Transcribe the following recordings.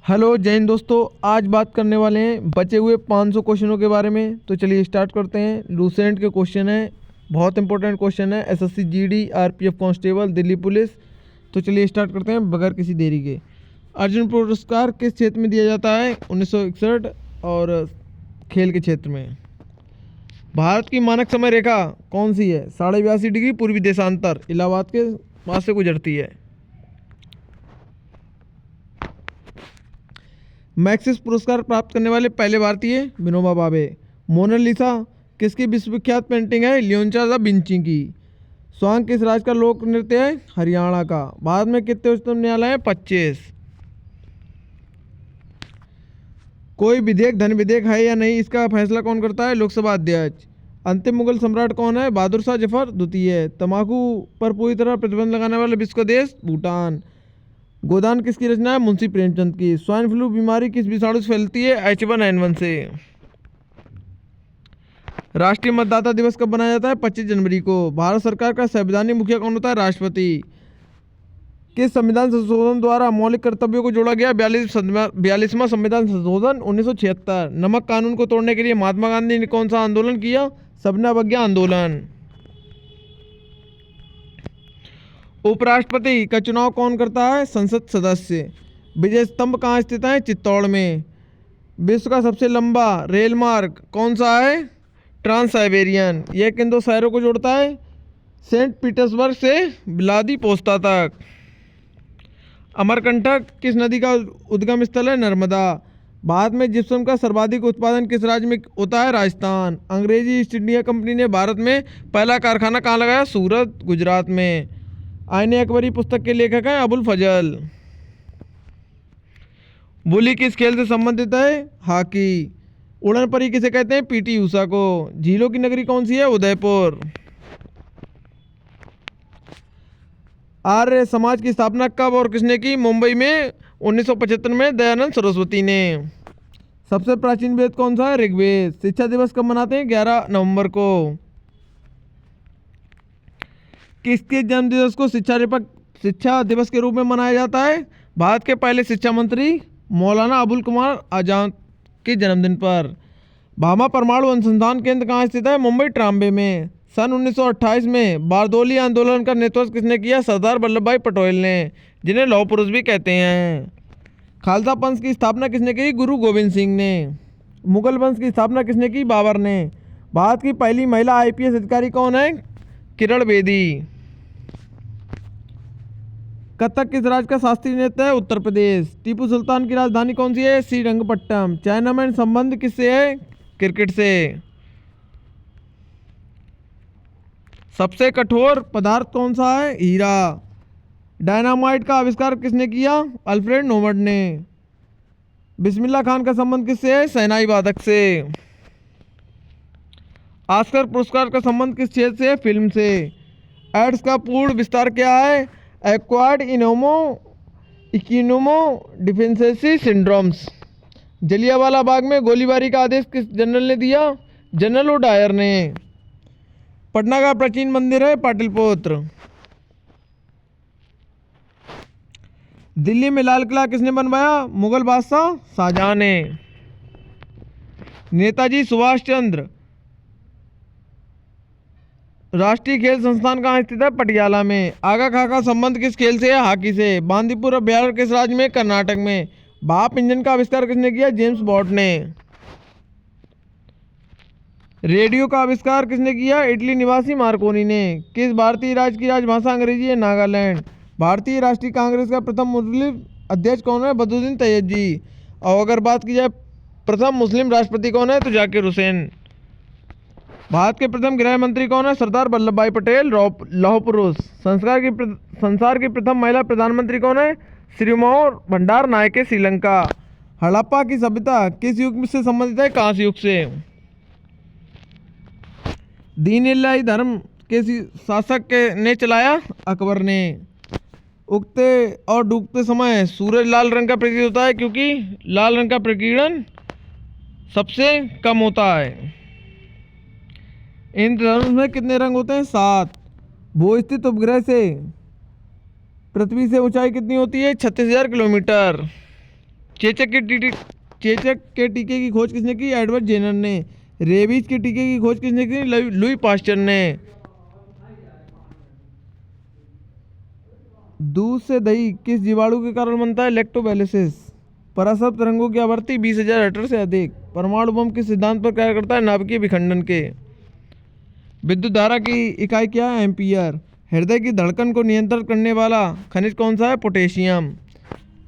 Hello जय हिंद दोस्तों। आज बात करने वाले हैं बचे हुए 500 क्वेश्चनों के बारे में। तो चलिए स्टार्ट करते हैं। लूसेंट के क्वेश्चन है, बहुत इंपॉर्टेंट क्वेश्चन है। SSC GD, RPF constable, Delhi police. तो चलिए स्टार्ट करते हैं बगैर किसी देरी के। अर्जुन पुरस्कार किस क्षेत्र में दिया जाता है? 1961 और खेल के क्षेत्र में। भारत की मानक समय रेखा कौन सी है? 82.5 डिग्री पूर्वी देशांतर, इलाहाबाद के पास से गुजरती है। मैक्सिस पुरस्कार प्राप्त करने वाले पहले भारतीय विनोबा भावे। मोनालिसा किसकी विश्वविख्यात पेंटिंग है? लियोनार्डो दा विंची की। स्वांग किस राज्य का लोक नृत्य है? हरियाणा का। भारत में कितने उच्चतम न्यायालय है? 25। कोई विधेयक धन विधेयक है या नहीं, इसका फैसला कौन करता है? लोकसभा अध्यक्ष। अंतिम मुगल सम्राट कौन है? बहादुर शाह जफर द्वितीय। तंबाकू पर पूरी तरह प्रतिबंध लगाने वाला विश्व का देश? भूटान। गोदान किसकी रचना है? मुंशी प्रेमचंद की। स्वाइन फ्लू बीमारी किस विषाणु से फैलती है? H1N1 से। राष्ट्रीय मतदाता दिवस कब मनाया जाता है? 25 जनवरी को। भारत सरकार का संवैधानिक मुखिया कौन होता है? राष्ट्रपति। किस संविधान संशोधन द्वारा मौलिक कर्तव्यों को जोड़ा गया? 42वां संविधान संशोधन 1976। नमक कानून को तोड़ने के लिए महात्मा गांधी ने कौन सा आंदोलन किया? सबना अवज्ञा आंदोलन। उपराष्ट्रपति का चुनाव कौन करता है? संसद सदस्य। विजय स्तंभ कहाँ स्थित है? चित्तौड़ में। विश्व का सबसे लंबा रेल मार्ग कौन सा है? Trans Siberian. यह किन दो शहरों को जोड़ता है? सेंट पीटर्सबर्ग से व्लादिवोस्तोक तक। अमरकंटक किस नदी का उद्गम स्थल है? नर्मदा। भारत में जिप्सम का सर्वाधिक उत्पादन किस राज्य में होता है? राजस्थान। अंग्रेजी ईस्ट इंडिया कंपनी ने भारत में पहला कारखाना कहाँ लगाया? सूरत, गुजरात में। आईने अकबरी पुस्तक के लेखक हैं अबुल फजल। बुली किस खेल से संबंधित है? हॉकी। उड़न परी किसे कहते हैं? पीटी उषा को। झीलों की नगरी कौन सी है? उदयपुर। आर्य समाज की स्थापना कब और किसने की? मुंबई में 1975 में दयानंद सरस्वती ने। सबसे प्राचीन वेद कौन सा है? ऋग्वेद। शिक्षा दिवस कब मनाते हैं? 11 नवंबर को। किसके जन्म दिवस को शिक्षा दिवस के रूप में मनाया जाता है? भारत के पहले शिक्षा मंत्री मौलाना अबुल कलाम आजाद के जन्मदिन पर। भाभा परमाणु अनुसंधान केंद्र कहाँ स्थित है? मुंबई ट्राम्बे में। सन 1928 में बारदोली आंदोलन का नेतृत्व किसने किया? सरदार वल्लभ भाई पटेल ने, जिन्हें लौह पुरुष भी कहते हैं। खालसा पंथ की स्थापना किसने की? गुरु गोविंद सिंह ने। मुगल वंश की स्थापना किसने की? बाबर ने। भारत की पहली महिला आईपीएस अधिकारी कौन है? किरण बेदी। कथक किस राज्य का शास्त्रीय नृत्य है? उत्तर प्रदेश। टीपू सुल्तान की राजधानी कौन सी है? श्रीरंगपट्टनम। चाइना में संबंध किससे है? क्रिकेट से। सबसे कठोर पदार्थ कौन सा है? हीरा। डायनामाइट का आविष्कार किसने किया? अल्फ्रेड नोबल ने। बिस्मिल्लाह खान का संबंध किससे है? शहनाई वादक से। ऑस्कर पुरस्कार का संबंध किस क्षेत्र से है? फिल्म से। एड्स का पूर्ण विस्तार क्या है? Acquired immuno deficiency syndromes. Jallianwala Bagh में गोलीबारी का आदेश किस जनरल ने दिया? जनरल ओ डायर ने। पटना का प्राचीन मंदिर है पाटलिपुत्र। दिल्ली में लाल किला किसने बनवाया? मुगल बादशाह शाहजहां ने। नेताजी सुभाष चंद्र राष्ट्रीय खेल संस्थान कहाँ स्थित है? पटियाला में। आगा खा का संबंध किस खेल से है? हॉकी से। बांदीपुर अभ्यारण्य किस राज्य में? कर्नाटक में। भाप इंजन का आविष्कार किसने किया? जेम्स वॉट ने। रेडियो का आविष्कार किसने किया? इटली निवासी मार्कोनी ने। किस भारतीय राज्य की राजभाषा अंग्रेजी है? नागालैंड। भारतीय राष्ट्रीय कांग्रेस का प्रथम मुस्लिम अध्यक्ष कौन है? बदरुद्दीन तैयबजी। और अगर बात की जाए प्रथम मुस्लिम राष्ट्रपति कौन है, तो जाकिर हुसैन। भारत के प्रथम गृह मंत्री कौन है? सरदार वल्लभ भाई पटेल, लौह पुरुष। संसार की प्रथम महिला प्रधानमंत्री कौन है? श्रीमोर भंडार नायके, श्रीलंका। हड़प्पा की सभ्यता किस युग से संबंधित है? कांस्य युग से। दीन इलाही धर्म के शासक ने चलाया? अकबर ने। उगते और डूबते समय सूरज लाल रंग का प्रतीत होता है क्योंकि लाल रंग का प्रकीर्णन सबसे कम होता है। इंद्रधनुष में कितने रंग होते हैं? 7। भू स्थित उपग्रह से पृथ्वी से ऊंचाई कितनी होती है? 36,000 किलोमीटर। चेचक के टीके की खोज किसने की? एडवर्ड जेनर ने। रेबीज के टीके की खोज किसने की? लुई पास्चर ने। दूध से दही किस जीवाणु के कारण बनता है? लैक्टोबैसिलस। परासर्प तरंगों की आवृत्ति 20,000 मीटर से अधिक। परमाणु बम किस सिद्धांत पर कार्य करता है? नाभिकीय विखंडन के। विद्युत धारा की इकाई क्या है? एम्पियर। हृदय की धड़कन को नियंत्रित करने वाला खनिज कौन सा है? पोटेशियम।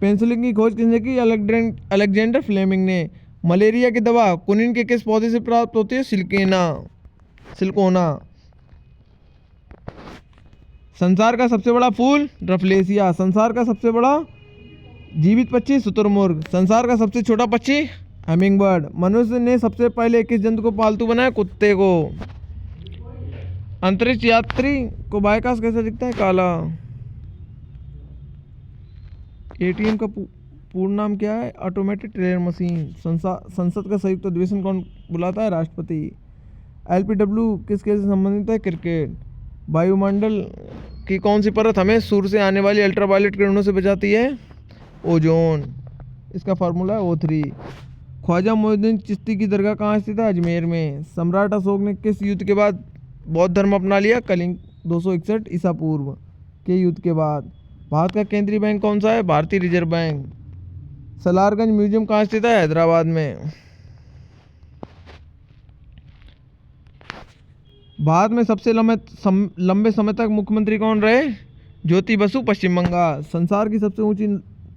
पेंसिलिन की खोज किसने की? अलेक्जेंडर फ्लेमिंग ने। मलेरिया की दवा कुनिन के किस पौधे से प्राप्त होती है? सिल्कोना। संसार का सबसे बड़ा फूल? रफलेसिया। संसार का सबसे बड़ा जीवित पक्षी? शुतुरमुर्ग। संसार का सबसे छोटा पक्षी? हमिंगबर्ड। मनुष्य ने सबसे पहले किस जंतु को पालतू बनाया? कुत्ते को। अंतरिक्ष यात्री को बायकाश कैसा दिखता है? काला। एटीएम का पूर्ण नाम क्या है? Automated teller machine. संसद का संयुक्त अधिवेशन कौन बुलाता है? राष्ट्रपति। एलपीडब्ल्यू किस खेल से संबंधित है? क्रिकेट। वायुमंडल की कौन सी परत हमें सूर्य से आने वाली अल्ट्रावायलेट किरणों से बचाती है? ओजोन। इसका फार्मूला है O3। ख्वाजा मोइनुद्दीन चिश्ती की दरगाह कहाँ स्थित है? अजमेर में। सम्राट अशोक ने किस युद्ध के बाद बौद्ध धर्म अपना लिया? कलिंग 261 ईसा पूर्व के युद्ध के बाद। भारत का केंद्रीय बैंक कौन सा है? भारतीय रिजर्व बैंक। सलारगंज म्यूजियम कहाँ स्थित है? हैदराबाद में। भारत में सबसे लंबे समय तक मुख्यमंत्री कौन रहे? ज्योति बसु, पश्चिम बंगाल। संसार की सबसे ऊंची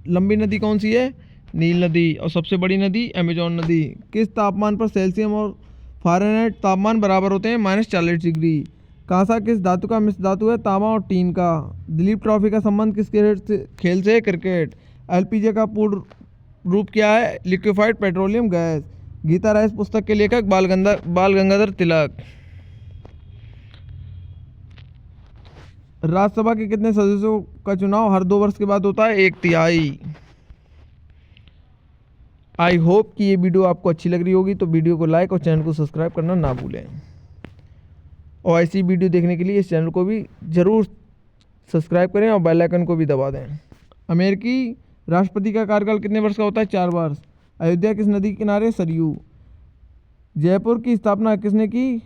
लंबी नदी कौन सी है? नील नदी। और सबसे बड़ी नदी? अमेजोन नदी। किस तापमान पर सेल्सियस और फ़ारेनहाइट तापमान बराबर होते हैं? -40 डिग्री। कांसा किस धातु का मिश्र धातु है? तांबा और टीन का। दिलीप ट्रॉफी का संबंध किस खेल से? क्रिकेट। एलपीजी का पूर्ण रूप क्या है? Liquefied petroleum gas. गीता राइस पुस्तक के लेखक? बाल गंगाधर तिलक। राज्यसभा के कितने सदस्यों का चुनाव हर 2 वर्ष के बाद होता है? 1/3। आई होप कि ये वीडियो आपको अच्छी लग रही होगी, तो वीडियो को लाइक और चैनल को सब्सक्राइब करना ना भूलें। और ऐसी वीडियो देखने के लिए इस चैनल को भी ज़रूर सब्सक्राइब करें और बेल आइकन को भी दबा दें। अमेरिकी राष्ट्रपति का कार्यकाल कितने वर्ष का होता है? 4 वर्ष। अयोध्या किस नदी के किनारे? सरयू। जयपुर की स्थापना किसने की?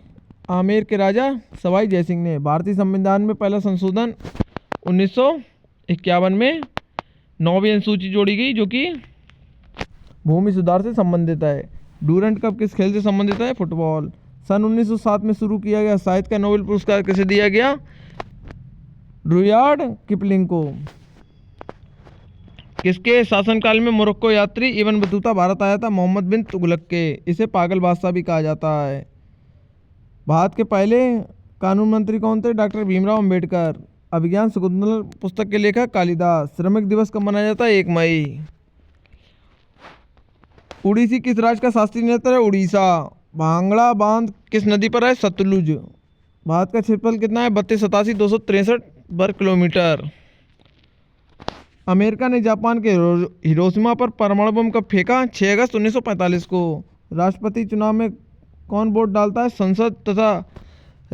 आमेर के राजा सवाई जयसिंह ने। भारतीय संविधान में पहला संशोधन 1951 में 9वीं अनुसूची जोड़ी गई, जो कि भूमि सुधार से संबंधित है। डूरंट कप किस खेल से संबंधित है? फुटबॉल। सन 1907 में शुरू किया गया साहित्य का नोबेल पुरस्कार किसे दिया गया? रुडयार्ड किपलिंग को। किसके शासनकाल में मोरक्को यात्री इब्न बतूता भारत आया था? मोहम्मद बिन तुगलक के। इसे पागल बादशाह भी कहा जाता है। भारत के पहले कानून मंत्री कौन थे? डॉक्टर भीमराव अंबेडकर। अभिज्ञान शकुंतलम पुस्तक के लेखक? कालिदास। श्रमिक दिवस कब मनाया जाता है? 1 मई। उड़ीसी किस राज्य का शास्त्रीय नृत्य है? उड़ीसा। भांगड़ा बांध किस नदी पर है? सतलुज। भारत का क्षेत्रफल कितना है? 32,87,263 वर्ग किलोमीटर। अमेरिका ने जापान के हिरोशिमा पर परमाणु बम कब फेंका? 6 अगस्त 1945 को। राष्ट्रपति चुनाव में कौन वोट डालता है? संसद तथा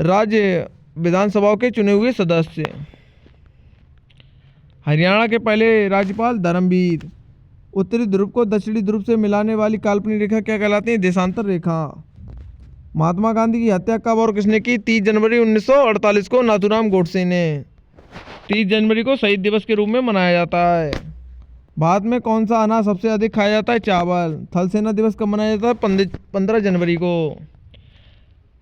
राज्य विधानसभाओं के चुने हुए सदस्य। हरियाणा के पहले राज्यपाल? धर्मवीर। उत्तरी ध्रुव को दक्षिणी ध्रुव से मिलाने वाली काल्पनिक रेखा क्या कहलाती है? देशांतर रेखा। महात्मा गांधी की हत्या कब और किसने की? 30 जनवरी 1948 को नाथूराम गोडसे ने। 30 जनवरी को शहीद दिवस के रूप में मनाया जाता है। भारत में कौन सा अनाज सबसे अधिक खाया जाता है? चावल। थल सेना दिवस कब मनाया जाता है? 15 जनवरी को।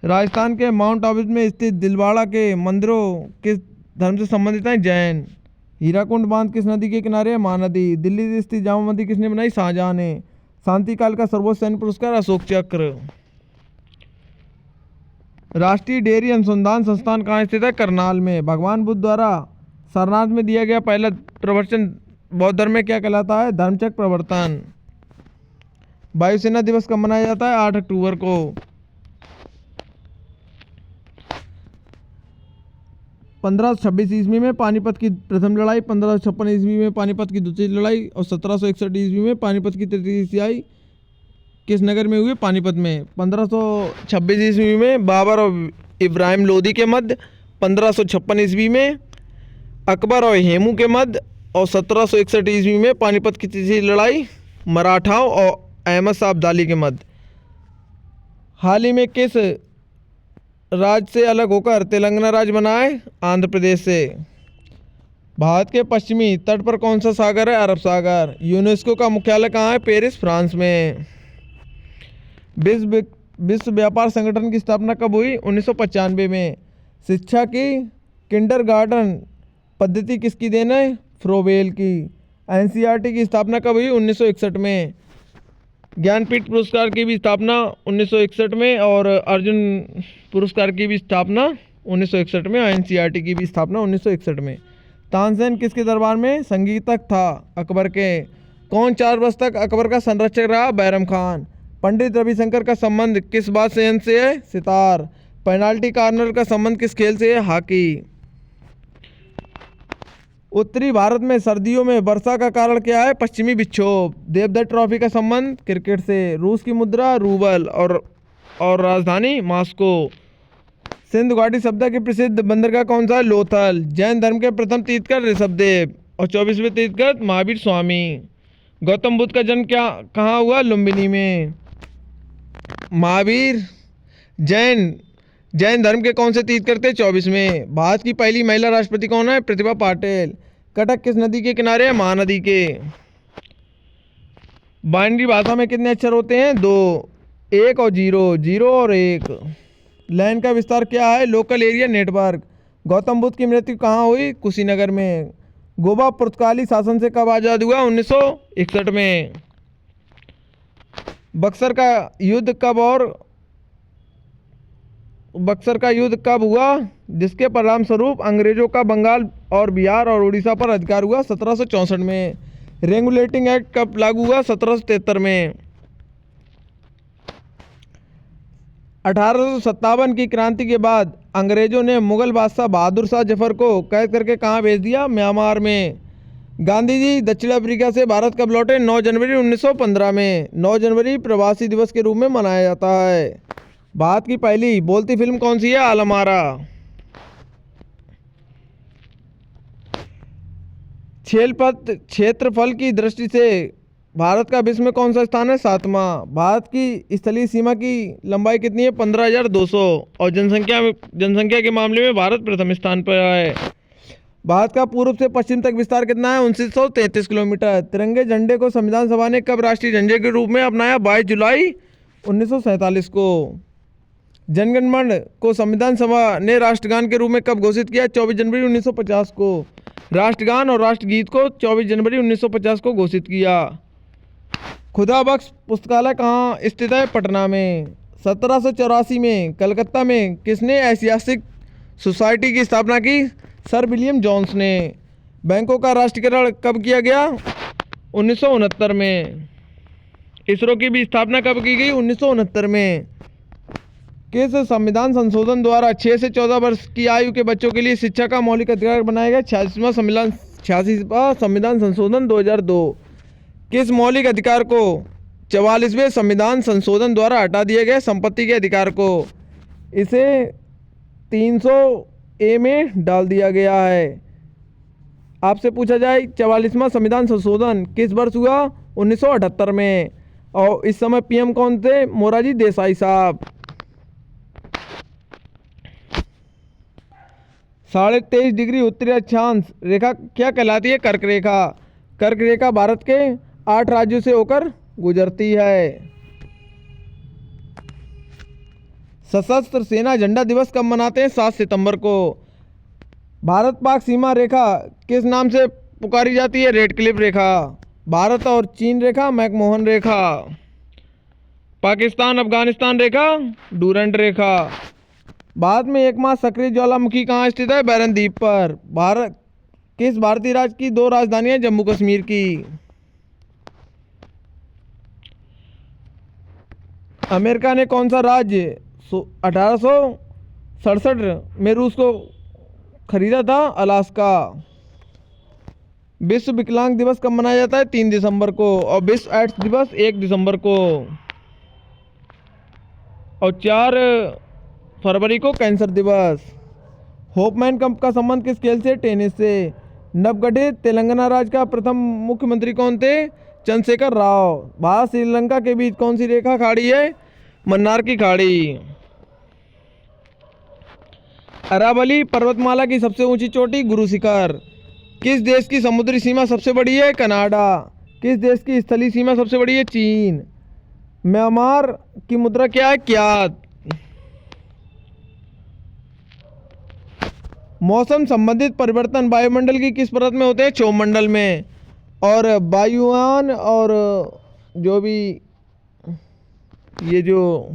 राजस्थान के माउंट आबू में स्थित दिलवाड़ा के मंदिरों किस धर्म से संबंधित हैं? जैन। हीराकुंड बांध किस नदी के किनारे है? महानदी। दिल्ली स्थित जामा मस्जिद किसने बनाई? शाहजहां ने। शांति काल का सर्वोच्च सैन्य पुरस्कार? अशोक चक्र। राष्ट्रीय डेयरी अनुसंधान संस्थान कहाँ स्थित है? करनाल में। भगवान बुद्ध द्वारा सारनाथ में दिया गया पहला प्रवचन बौद्ध धर्म में क्या कहलाता है? धर्मचक्र प्रवर्तन। वायुसेना दिवस कब मनाया जाता है? 8 अक्टूबर को। 1526 ईस्वी में पानीपत की प्रथम लड़ाई, 1556 ईस्वी में पानीपत की द्वितीय लड़ाई और 1761 ईस्वी में पानीपत की तृतीय लड़ाई किस नगर में हुई? पानीपत में। 1526 ईस्वी में बाबर और इब्राहिम लोदी के मध्य, 1556 ईस्वी में अकबर और हेमू के मध्य और 1761 ईस्वी में पानीपत की तृतीय लड़ाई मराठाओं और अहमद शाह अब्दाली के मध्य। हाल ही में किस राज्य से अलग होकर तेलंगाना राज्य बना है? आंध्र प्रदेश से। भारत के पश्चिमी तट पर कौन सा सागर है? अरब सागर। यूनेस्को का मुख्यालय कहाँ है? पेरिस, फ्रांस में। विश्व विश्व व्यापार संगठन की स्थापना कब हुई? 1995 में। शिक्षा की किंडरगार्टन पद्धति किसकी देन है? फ्रोबेल की। एनसीईआरटी की स्थापना कब हुई? 1961 में। ज्ञानपीठ पुरस्कार की भी स्थापना 1961 में और अर्जुन पुरस्कार की भी स्थापना 1961 में और एनसीईआरटी की भी स्थापना 1961 में। तानसेन किसके दरबार में संगीतक था? अकबर के। कौन 4 वर्ष तक अकबर का संरक्षक रहा? बैरम खान। पंडित रविशंकर का संबंध किस वाद्य यंत्र से है? सितार। पेनाल्टी कॉर्नर का संबंध किस खेल से है? हॉकी। उत्तरी भारत में सर्दियों में वर्षा का कारण क्या है? पश्चिमी विक्षोभ। देवधर ट्रॉफी का संबंध क्रिकेट से। रूस की मुद्रा रूबल और राजधानी मॉस्को। सिंधु घाटी सभ्यता की प्रसिद्ध बंदरगाह कौन सा है? लोथल। जैन धर्म के प्रथम तीर्थकर ऋषभदेव और 24वें तीर्थकर महावीर स्वामी। गौतम बुद्ध का जन्म कहाँ हुआ? लुम्बिनी में। महावीर जैन धर्म के कौन से तीर्थकर थे? 24वें। भारत की पहली महिला राष्ट्रपति कौन है? प्रतिभा पाटिल। कटक किस नदी के किनारे है? महानदी के। बाइनरी भाषा में कितने अक्षर होते हैं? 2, 1 और 0, 0 और 1। लैन का विस्तार क्या है? Local area network. Gautam Buddha की मृत्यु कहाँ हुई? कुशीनगर में। गोवा पुर्तगाली शासन से कब आज़ाद हुआ? 1961 में। बक्सर का युद्ध कब हुआ जिसके परिणाम स्वरूप अंग्रेजों का बंगाल और बिहार और उड़ीसा पर अधिकार हुआ? 1764 में। रेगुलेटिंग एक्ट कब लागू हुआ? 1773 में। 1857 की क्रांति के बाद अंग्रेजों ने मुगल बादशाह बहादुर शाह जफर को कैद करके कहाँ भेज दिया? म्यांमार में। गांधी जी दक्षिण अफ्रीका से भारत कब लौटे? 9 जनवरी 1915 में। 9 जनवरी प्रवासी दिवस के रूप में मनाया जाता है। भारत की पहली बोलती फिल्म कौन सी है? आलमारा। क्षेत्रफल की दृष्टि से भारत का विश्व में कौन सा स्थान है? 7वां। भारत की स्थलीय सीमा की लंबाई कितनी है? 15,200 और जनसंख्या के मामले में भारत प्रथम स्थान पर है। भारत का पूर्व से पश्चिम तक विस्तार कितना है? 2933 किलोमीटर। तिरंगे झंडे को संविधान सभा ने कब राष्ट्रीय झंडे के रूप में अपनाया? 22 जुलाई 1947 को। जनगण मन को संविधान सभा ने राष्ट्रगान के रूप में कब घोषित किया? 24 जनवरी 1950 को। राष्ट्रगान और राष्ट्रगीत को 24 जनवरी 1950 को घोषित किया। खुदा बख्श पुस्तकालय कहाँ स्थित है? पटना में। 1784 में कलकत्ता में किसने ऐतिहासिक सोसाइटी की स्थापना की? सर विलियम जोन्स ने। बैंकों का राष्ट्रीयकरण कब किया गया? 1969 में। इसरो की भी स्थापना कब की गई? 1969 में। किस संविधान संशोधन द्वारा 6 से 14 वर्ष की आयु के बच्चों के लिए शिक्षा का मौलिक अधिकार बनाया गया? 86वां संविधान संशोधन 2002। किस मौलिक अधिकार को 44वें संविधान संशोधन द्वारा हटा दिया गया? संपत्ति के अधिकार को। इसे 300A में डाल दिया गया है। आपसे पूछा जाए 44वां संविधान संशोधन किस वर्ष हुआ? 1978 में। और इस समय पीएम कौन थे? मोरारजी देसाई साहब। 23.5 डिग्री उत्तरी अक्षांश रेखा क्या कहलाती है? कर्क रेखा। कर्क रेखा भारत के 8 राज्यों से होकर गुजरती है। सशस्त्र सेना झंडा दिवस कब मनाते हैं? 7 सितंबर को। भारत पाक सीमा रेखा किस नाम से पुकारी जाती है? रेड क्लिफ रेखा। भारत और चीन रेखा मैकमोहन रेखा। पाकिस्तान अफगानिस्तान रेखा डूरंट रेखा। भारत में एकमात्र सक्रिय ज्वालामुखी कहाँ स्थित है? बैरन द्वीप पर। किस भारतीय राज्य की 2 राजधानियां जम्मू कश्मीर की? अमेरिका ने कौन सा राज्य 1867 में रूस को खरीदा था? अलास्का। विश्व विकलांग दिवस कब मनाया जाता है? 3 दिसंबर को। और विश्व एड्स दिवस 1 दिसंबर को। और 4 फरवरी को कैंसर दिवस। होपमैन कप का संबंध किस खेल से? टेनिस से। नवगठित तेलंगाना राज्य का प्रथम मुख्यमंत्री कौन थे? चंद्रशेखर राव। भारत श्रीलंका के बीच कौन सी रेखा खाड़ी है? मन्नार की खाड़ी। अरावली पर्वतमाला की सबसे ऊंची चोटी गुरु शिखर। किस देश की समुद्री सीमा सबसे बड़ी है? कनाडा। किस देश की स्थलीय सीमा सबसे बड़ी है? चीन। म्यांमार की मुद्रा क्या है? क्यात। मौसम संबंधित परिवर्तन वायुमंडल की किस परत में होते हैं? क्षोभमंडल में। और वायुयान और जो भी ये जो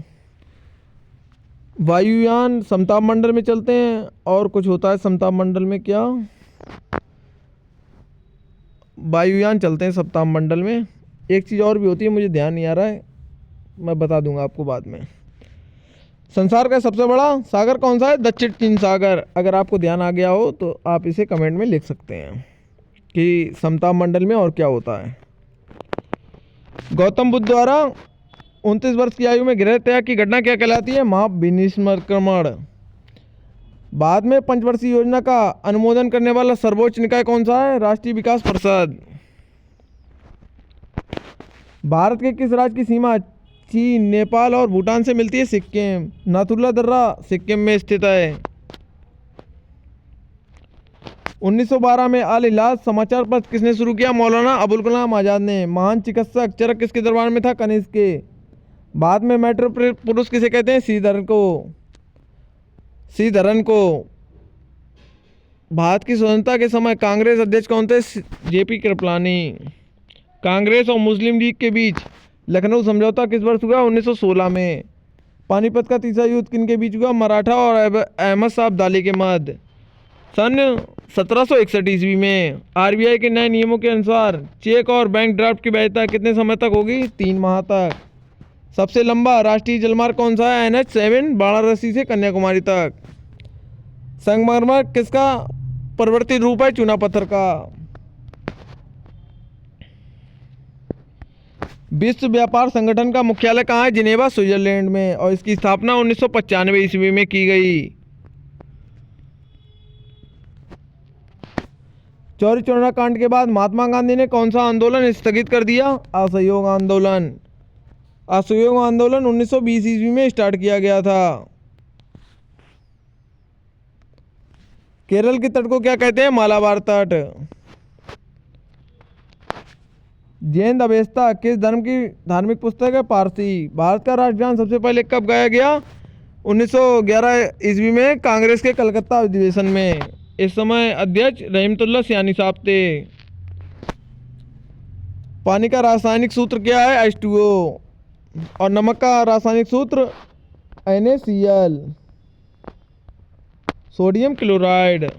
वायुयान समताप मंडल में चलते हैं, और कुछ होता है समताप मंडल में, क्या वायुयान चलते हैं समताप मंडल में। एक चीज़ और भी होती है, मुझे ध्यान नहीं आ रहा है, मैं बता दूंगा आपको बाद में। संसार का सबसे बड़ा सागर कौन सा है? दक्षिण चीन सागर। अगर आपको ध्यान आ गया हो तो आप इसे कमेंट में लिख सकते हैं कि समताप मंडल में और क्या होता है। गौतम बुद्ध द्वारा 29 वर्ष की आयु में गृह त्याग की घटना क्या कहलाती है? महापरिनिर्वाण। बाद में पंचवर्षीय योजना का अनुमोदन करने वाला सर्वोच्च निकाय कौन सा है? राष्ट्रीय विकास परिषद। भारत के किस राज्य की सीमा चीन, नेपाल और भूटान से मिलती है? सिक्किम। नाथुला दर्रा सिक्किम में स्थित है। 1912 में अल हिलाल समाचार पत्र किसने शुरू किया? मौलाना अबुल कलाम आजाद ने। महान चिकित्सक चरक किसके दरबार में था? कनिष्क के। बाद में मेट्रो पुरुष किसे कहते हैं? श्रीधरन को। भारत की स्वतंत्रता के समय कांग्रेस अध्यक्ष कौन थे? जेपी कृपलानी। कांग्रेस और मुस्लिम लीग के बीच लखनऊ समझौता किस वर्ष हुआ? 1916 में। पानीपत का तीसरा युद्ध किन के बीच हुआ? मराठा और अहमद शाह अब्दाली के मध्य सन 1761 ईस्वी में। आरबीआई के नए नियमों के अनुसार चेक और बैंक ड्राफ्ट की वैधता कितने समय तक होगी? 3 माह तक। सबसे लंबा राष्ट्रीय जलमार्ग कौन सा है? NH7 वाराणसी से कन्याकुमारी तक। संगमरमर किसका परिवर्तित रूप है? चूना पत्थर का। विश्व व्यापार संगठन का मुख्यालय कहाँ है? जिनेवा स्विट्जरलैंड में। और इसकी स्थापना 1995 ईस्वी में की गई। चौरी चौरा कांड के बाद महात्मा गांधी ने कौन सा आंदोलन स्थगित कर दिया? असहयोग आंदोलन। असहयोग आंदोलन 1920 ईस्वी में स्टार्ट किया गया था। केरल के तट को क्या कहते हैं? मालाबार तट। जैन अवेस्ता किस धर्म की धार्मिक पुस्तक है? पारसी। भारत का राष्ट्रगान सबसे पहले कब गाया गया? 1911 ईस्वी में कांग्रेस के कलकत्ता अधिवेशन में। इस समय अध्यक्ष रहमतुल्लाह सियानी साहब थे। पानी का रासायनिक सूत्र क्या है? H2O। और नमक का रासायनिक सूत्र NaCl, सोडियम क्लोराइड।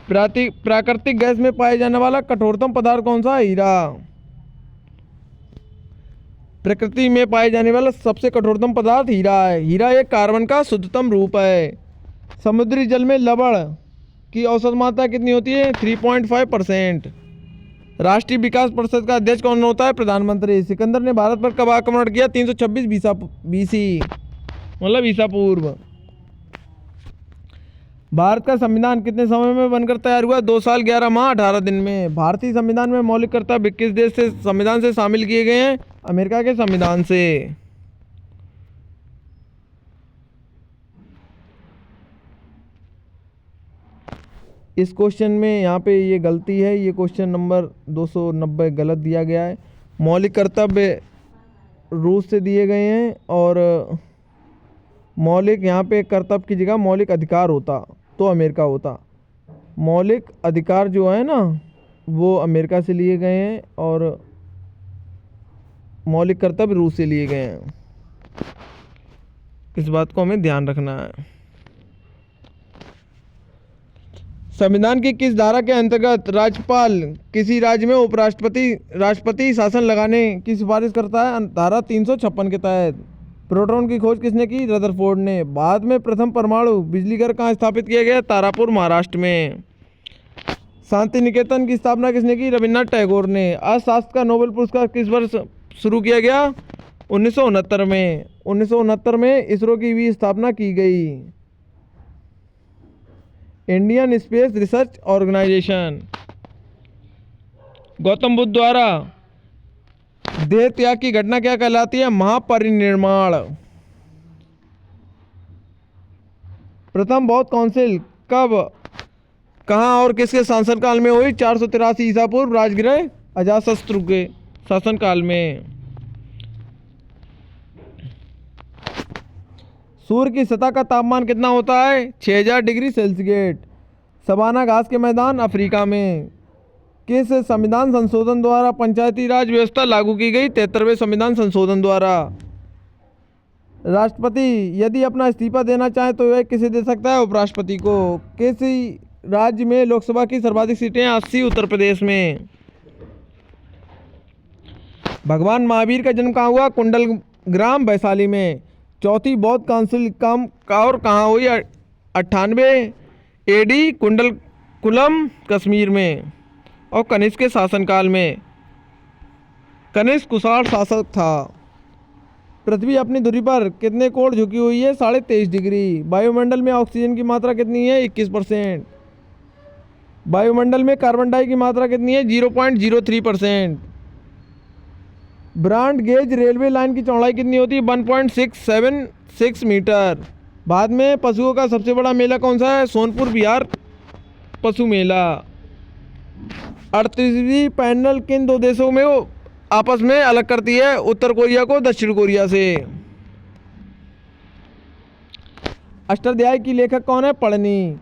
प्राकृतिक गैस में पाए जाने वाला कठोरतम पदार्थ कौन सा है? हीरा। प्रकृति में पाए जाने वाला सबसे कठोरतम पदार्थ हीरा है। हीरा एक कार्बन का शुद्धतम रूप है। समुद्री जल में लवण की औसत मात्रा कितनी होती है? 3.5%। राष्ट्रीय विकास परिषद का अध्यक्ष कौन होता है? प्रधानमंत्री। सिकंदर ने भारत पर कब आक्रमण किया? 326 BC, मतलब ईसा पूर्व। भारत का संविधान कितने समय में बनकर तैयार हुआ? 2 साल 11 माह 18 दिन में। भारतीय संविधान में मौलिक कर्तव्य किस देश से संविधान से शामिल किए गए हैं? अमेरिका के संविधान से। इस क्वेश्चन में यहाँ पे ये गलती है, ये क्वेश्चन नंबर 290 गलत दिया गया है। मौलिक कर्तव्य रूस से दिए गए हैं, और मौलिक यहाँ पे कर्तव्य की जगह मौलिक अधिकार होता तो अमेरिका होता। मौलिक अधिकार जो है ना, वो अमेरिका से लिए गए हैं, और मौलिक कर्तव्य रूस से लिए गए हैं। इस बात को हमें ध्यान रखना है। संविधान की किस धारा के अंतर्गत राज्यपाल किसी राज्य में राष्ट्रपति शासन लगाने की सिफारिश करता है? धारा 356 के तहत। प्रोटॉन की खोज किसने की? रदरफोर्ड ने। बाद में प्रथम परमाणु बिजली घर कहाँ स्थापित किया गया? तारापुर, महाराष्ट्र में। शांति निकेतन की स्थापना किसने की? रविन्द्रनाथ टैगोर ने। अर्थशास्त्र का नोबेल पुरस्कार किस वर्ष शुरू किया गया? 1969 में। 1969 में इसरो की भी स्थापना की गई। Indian space research organisation. Gautam Buddha द्वारा देह त्याग की घटना क्या कहलाती है? महापरिनिर्वाण। प्रथम बौद्ध काउंसिल कब, कहाँ और किसके शासनकाल में हुई? 483 ईसा पूर्व, राजगृह अजातशत्रु के शासनकाल में। सूर्य की सतह का तापमान कितना होता है? 6000 डिग्री सेल्सियस। सवाना घास के मैदान अफ्रीका में। किस संविधान संशोधन द्वारा पंचायती राज व्यवस्था लागू की गई? 73वें संविधान संशोधन द्वारा। राष्ट्रपति यदि अपना इस्तीफा देना चाहे तो वह किसे दे सकता है? उपराष्ट्रपति को। किस राज्य में लोकसभा की सर्वाधिक सीटें? 80, उत्तर प्रदेश में। भगवान महावीर का जन्म कहाँ हुआ? कुंडल ग्राम, वैशाली में। चौथी बौद्ध काउंसिल कम और कहाँ हुई? 98 AD, कुंडलकुलम, कश्मीर में। और कनिष्क के शासनकाल में। कनिष्क कुषाण शासक था। पृथ्वी अपनी धुरी पर कितने कोण झुकी हुई है? 23.5 डिग्री। वायुमंडल में ऑक्सीजन की मात्रा कितनी है? 21%। वायुमंडल में कार्बन डाई की मात्रा कितनी है? 0.03%। ब्रॉड गेज रेलवे लाइन की चौड़ाई कितनी होती है? 1.676 मीटर। बाद में पशुओं का सबसे बड़ा मेला कौन सा है? सोनपुर बिहार पशु मेला। 38वीं पैनल किन दो देशों में आपस में अलग करती है? उत्तर कोरिया को दक्षिण कोरिया से। अष्टाध्यायी की लेखक कौन है? पढ़नी।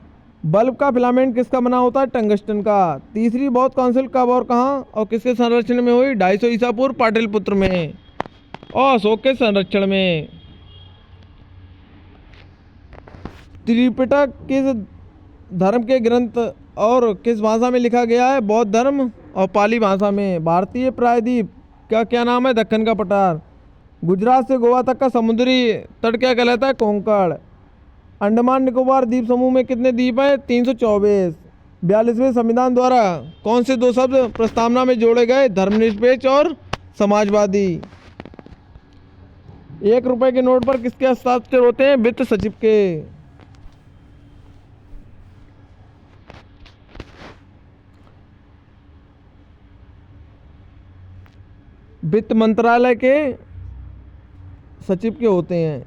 बल्ब का फिलामेंट किसका बना होता है? टंगस्टन का। तीसरी बौद्ध काउंसिल कब और कहाँ और किसके संरक्षण में हुई? 250 ईसा पूर्व, पाटलिपुत्र में और अशोक के संरक्षण में। त्रिपिटक किस धर्म के ग्रंथ और किस भाषा में लिखा गया है? बौद्ध धर्म और पाली भाषा में। भारतीय प्रायद्वीप का क्या नाम है? दक्कन का पठार। गुजरात से गोवा तक का समुद्री तट क्या कहलाता है? कोंकण। अंडमान निकोबार द्वीप समूह में कितने द्वीप हैं? 324। 42वें संविधान द्वारा कौन से दो शब्द प्रस्तावना में जोड़े गए? धर्मनिरपेक्ष और समाजवादी। 1 रुपए के नोट पर किसके हस्ताक्षर होते हैं? वित्त सचिव के। वित्त मंत्रालय के सचिव के होते हैं।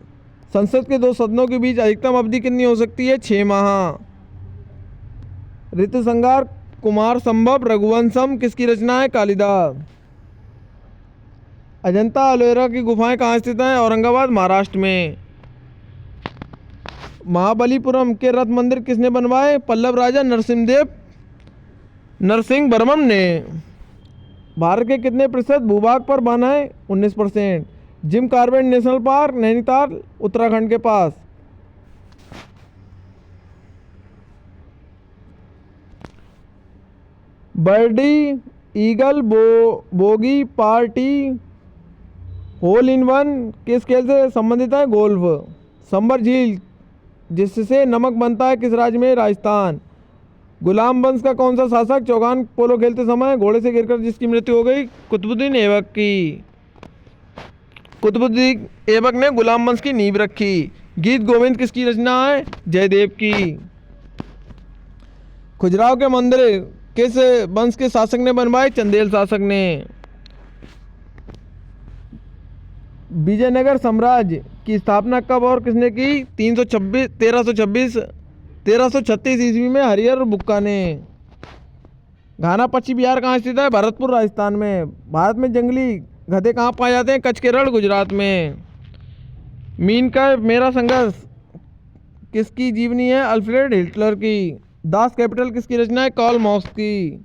संसद के 2 सदनों के बीच अधिकतम अवधि कितनी हो सकती है? 6 माह। ऋतुसंहार कुमार संभव रघुवंशम किसकी रचना है? कालिदास। अजंता एलोरा की गुफाएं कहाँ स्थित हैं? औरंगाबाद, महाराष्ट्र में। महाबलीपुरम के रथ मंदिर किसने बनवाए? पल्लव राजा नरसिंह वर्मन ने। भारत के कितने प्रतिशत भूभाग पर वन है? 19%। Jim Corbett national park Nainital, Uttarakhand के पास। Birdie eagle bogey party hole in one किस खेल से संबंधित है? गोल्फ। संबर झील जिससे नमक बनता है किस राज्य में? राजस्थान। गुलाम वंश का कौन सा शासक चौगान पोलो खेलते समय घोड़े से गिरकर जिसकी मृत्यु हो गई? कुतुबुद्दीन ऐबक की। कुतुबुद्दीन ऐबक ने गुलाम वंश की नींव रखी। गीत गोविंद किसकी रचना है? जयदेव की। खजुराहो के मंदिर किस वंश के शासक ने बनवाए? चंदेल शासक ने। विजयनगर साम्राज्य की स्थापना कब और किसने की? 1336 ईस्वी में हरिहर बुक्का ने। घाना पक्षी विहार कहाँ स्थित है? भरतपुर, राजस्थान में। भारत में जंगली गधे कहाँ पाए जाते हैं? कच्छ के रण, गुजरात में। मीन का मेरा संघर्ष किसकी जीवनी है? अल्फ्रेड हिटलर की। दास कैपिटल किसकी रचना है? कार्ल मार्क्स की।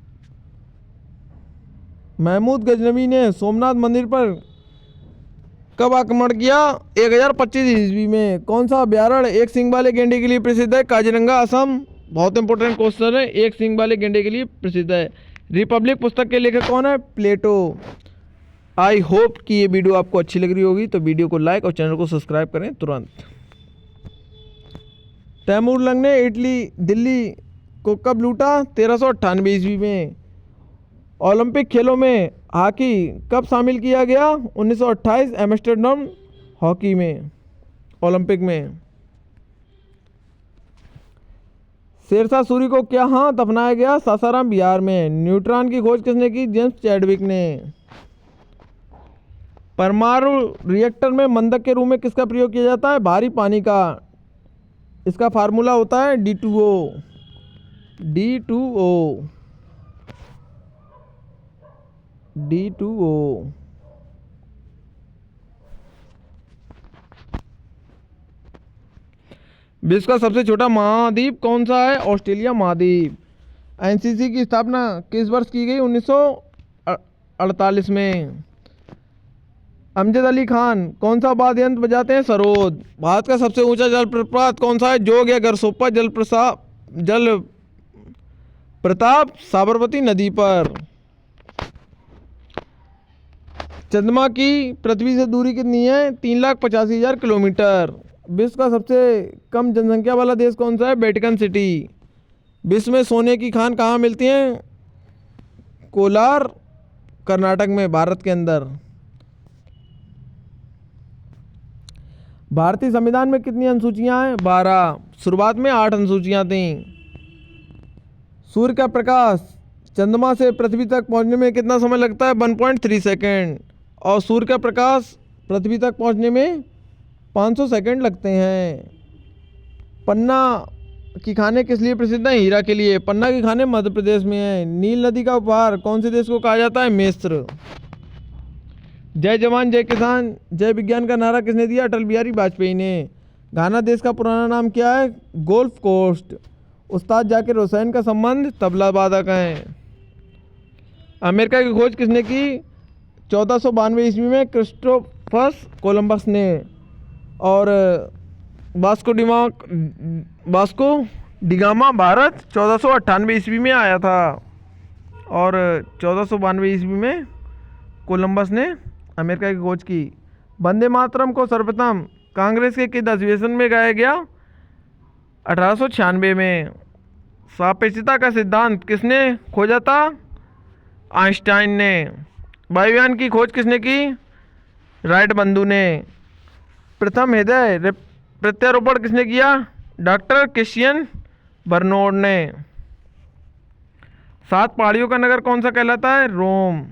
महमूद गजनवी ने सोमनाथ मंदिर पर कब आक्रमण किया? 1025 ईस्वी में। कौन सा अभ्यारण्य एक सींग वाले गेंडे के लिए प्रसिद्ध है? काजीरंगा, असम। बहुत इंपॉर्टेंट क्वेश्चन है, एक सींग वाले गेंडे के लिए प्रसिद्ध है। रिपब्लिक पुस्तक के लेखक कौन है? प्लेटो। आई होप कि ये वीडियो आपको अच्छी लग रही होगी, तो वीडियो को लाइक और चैनल को सब्सक्राइब करें तुरंत। तैमूर लंग ने दिल्ली को कब लूटा? 1398 ईस्वी में। ओलंपिक खेलों में हॉकी कब शामिल किया गया? 1928 एम्स्टर्डम हॉकी में, ओलंपिक में। शेरशाह सूरी को क्या हाँ दफनाया गया? सासाराम बिहार में। न्यूट्रॉन की खोज किसने की? जेम्स चैडविक ने। परमाणु रिएक्टर में मंदक के रूप में किसका प्रयोग किया जाता है? भारी पानी का। इसका फार्मूला होता है D2O। D2O। D2O। विश्व का सबसे छोटा महाद्वीप कौन सा है? ऑस्ट्रेलिया महाद्वीप। एनसीसी की स्थापना किस वर्ष की गई? 1948 में। अमजद अली खान कौन सा वाद्य यंत्र बजाते हैं? सरोद। भारत का सबसे ऊंचा जलप्रपात कौन सा है? जोग या गरसोप्पा जल प्रताप साबरमती नदी पर। चंद्रमा की पृथ्वी से दूरी कितनी है? 3,85,000 किलोमीटर। विश्व का सबसे कम जनसंख्या वाला देश कौन सा है? Vatican city. विश्व में सोने की खान कहाँ मिलती हैं? कोलार, कर्नाटक में, भारत के अंदर। भारतीय संविधान में कितनी अनुसूचियां हैं? 12। शुरुआत में 8 अनुसूचियां थीं। सूर्य का प्रकाश चंद्रमा से पृथ्वी तक पहुंचने में कितना समय लगता है? 1.3 सेकेंड। और सूर्य का प्रकाश पृथ्वी तक पहुंचने में 500 सेकेंड लगते हैं। पन्ना की खाने किस लिए प्रसिद्ध है? हीरा के लिए। पन्ना की खाने मध्य प्रदेश में है। नील नदी का उपहार कौन से देश को कहा जाता है? मिस्र। जय जवान जय किसान जय विज्ञान का नारा किसने दिया? अटल बिहारी वाजपेयी ने। घाना देश का पुराना नाम क्या है? Gold Coast. उस्ताद जाकिर हुसैन का संबंध तबला वादक हैं। अमेरिका की खोज किसने की? 1492 ईस्वी में क्रिस्टोफर कोलंबस ने। और वास्को डिगामा भारत 1498 ईस्वी में आया था। और 1492 ईस्वी में कोलंबस ने अमेरिका की खोज की। वंदे मातरम को सर्वप्रथम कांग्रेस के किस अधिवेशन में गाया गया? 1896 में। सापेक्षता का सिद्धांत किसने खोजा था? आइंस्टाइन ने। वायुयान की खोज किसने की? राइट बंधु ने। प्रथम हृदय प्रत्यारोपण किसने किया? डॉक्टर क्रिश्चियन बर्नौड ने। 7 पहाड़ियों का नगर कौन सा कहलाता है? रोम।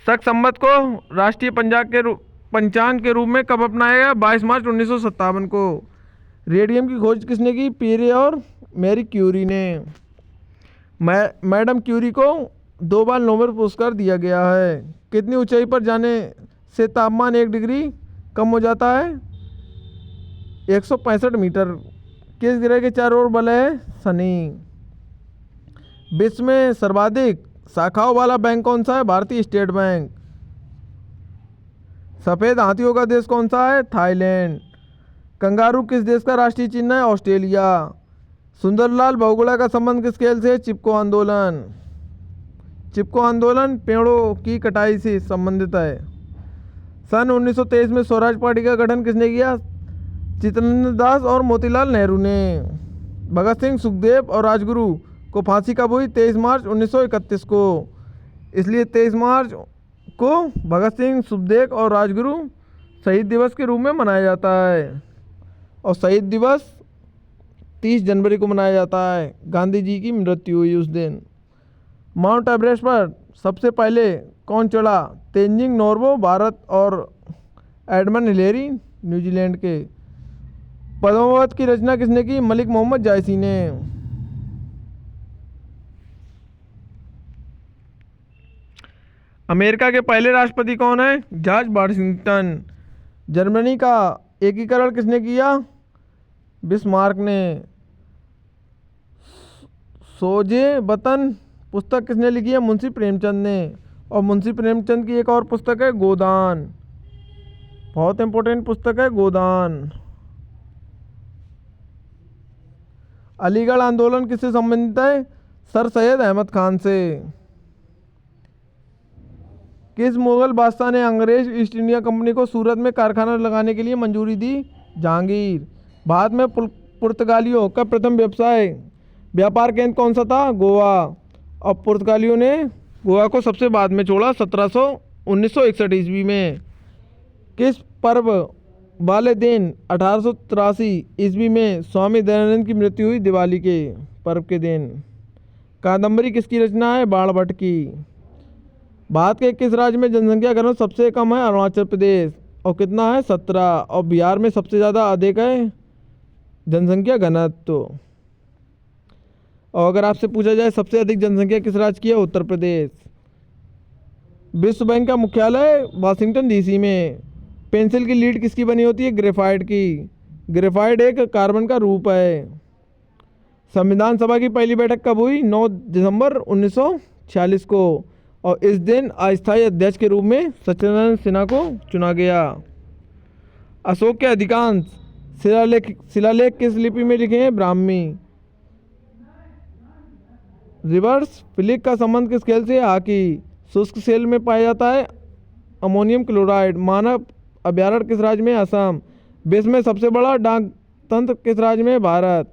शक संवत को राष्ट्रीय पंचांग के रूप में कब अपनाया गया? 22 मार्च 1957 को। रेडियम की खोज किसने की? पियरे और मैरी क्यूरी ने। मैडम क्यूरी को 2 बार नोबेल पुरस्कार दिया गया है। कितनी ऊंचाई पर जाने से तापमान 1 डिग्री कम हो जाता है? 165 मीटर। किस ग्रह के चारों ओर बल है? शनि। विश्व में सर्वाधिक शाखाओं वाला बैंक कौन सा है? भारतीय स्टेट बैंक। सफ़ेद हाथियों का देश कौन सा है? थाईलैंड। कंगारू किस देश का राष्ट्रीय चिन्ह है? ऑस्ट्रेलिया। सुंदरलाल बहुगुणा का संबंध किस खेल से? चिपको आंदोलन। चिपको आंदोलन पेड़ों की कटाई से संबंधित है। सन 1923 में स्वराज पार्टी का गठन किसने किया? चित्तरंजन दास और मोतीलाल नेहरू ने। भगत सिंह, सुखदेव और राजगुरु को फांसी कब हुई? 23 मार्च 1931 को। इसलिए 23 मार्च को भगत सिंह, सुखदेव और राजगुरु शहीद दिवस के रूप में मनाया जाता है। और शहीद दिवस 30 जनवरी को मनाया जाता है। गांधी जी की मृत्यु हुई उस दिन। माउंट एवरेस्ट पर सबसे पहले कौन चढ़ा? तेंजिंग नोर्गे भारत और एडमंड हिलेरी न्यूजीलैंड के। पद्मावत की रचना किसने की? मलिक मोहम्मद जायसी ने। अमेरिका के पहले राष्ट्रपति कौन है? George Washington. जर्मनी का एकीकरण किसने किया? बिस्मार्क ने। सोजे वतन पुस्तक किसने लिखी है? मुंशी प्रेमचंद ने। और मुंशी प्रेमचंद की एक और पुस्तक है गोदान। बहुत इंपॉर्टेंट पुस्तक है गोदान। अलीगढ़ आंदोलन किससे संबंधित है? सर सैयद अहमद खान से। किस मुगल बादशाह ने अंग्रेज ईस्ट इंडिया कंपनी को सूरत में कारखाना लगाने के लिए मंजूरी दी? जहांगीर। भारत में पुर्तगालियों का प्रथम व्यापार केंद्र कौन सा था? गोवा। और पुर्तगालियों ने गोवा को सबसे बाद में छोड़ा 1961 ईस्वी में। किस पर्व वाले दिन 1883 ईस्वी में स्वामी दयानंद की मृत्यु हुई दिवाली के पर्व के दिन। कादम्बरी किसकी रचना है? बाणभट्ट की। भारत के किस राज्य में जनसंख्या घनत्व सबसे कम है? अरुणाचल प्रदेश। और कितना है? 17। और बिहार में सबसे ज़्यादा अधिक है जनसंख्या घनत्व। और अगर आपसे पूछा जाए सबसे अधिक जनसंख्या किस राज्य की है? उत्तर प्रदेश। विश्व बैंक का मुख्यालय वाशिंगटन डीसी में। पेंसिल की लीड किसकी बनी होती है? ग्रेफाइट की। ग्रेफाइट एक कार्बन का रूप है। संविधान सभा की पहली बैठक कब हुई? 9 दिसंबर 1946 को। और इस दिन अस्थायी अध्यक्ष के रूप में सत्यनारायण सिन्हा को चुना गया। अशोक के अधिकांश शिलालेख किस लिपि में लिखे हैं? ब्राह्मी। रिवर्स फिलिक का संबंध किस खेल से? हॉकी। शुष्क सेल में पाया जाता है अमोनियम क्लोराइड। मानव अभ्यारण्य किस राज्य में? असम। विश्व में सबसे बड़ा डाक तंत्र किस राज्य में? भारत।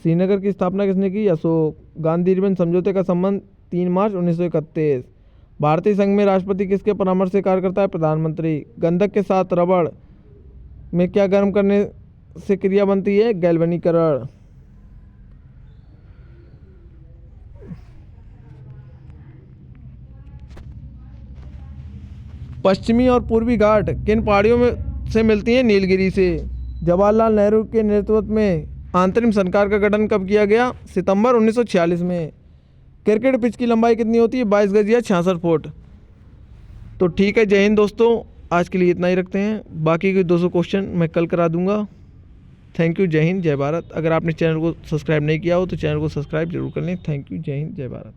श्रीनगर की स्थापना किसने की? अशोक। गांधी इरविन समझौते का संबंध 3 मार्च 1931। भारतीय संघ में राष्ट्रपति किसके परामर्श से कार्य करता है? प्रधानमंत्री। गंधक के साथ रबड़ में क्या गर्म करने से क्रिया बनती है? गैल्वेनीकरण। पश्चिमी और पूर्वी घाट किन पहाड़ियों में से मिलती हैं? नीलगिरी से। जवाहरलाल नेहरू के नेतृत्व में अंतरिम सरकार का गठन कब किया गया? सितंबर 1946 में। क्रिकेट पिच की लंबाई कितनी होती है? 22 गज या 66 फुट। तो ठीक है, जय हिंद दोस्तों, आज के लिए इतना ही रखते हैं। बाकी के 200 क्वेश्चन मैं कल करा दूंगा। थैंक यू, जय हिंद, जय भारत। अगर आपने चैनल को सब्सक्राइब नहीं किया हो तो चैनल को सब्सक्राइब जरूर कर लें। थैंक यू, जय हिंद, जय भारत।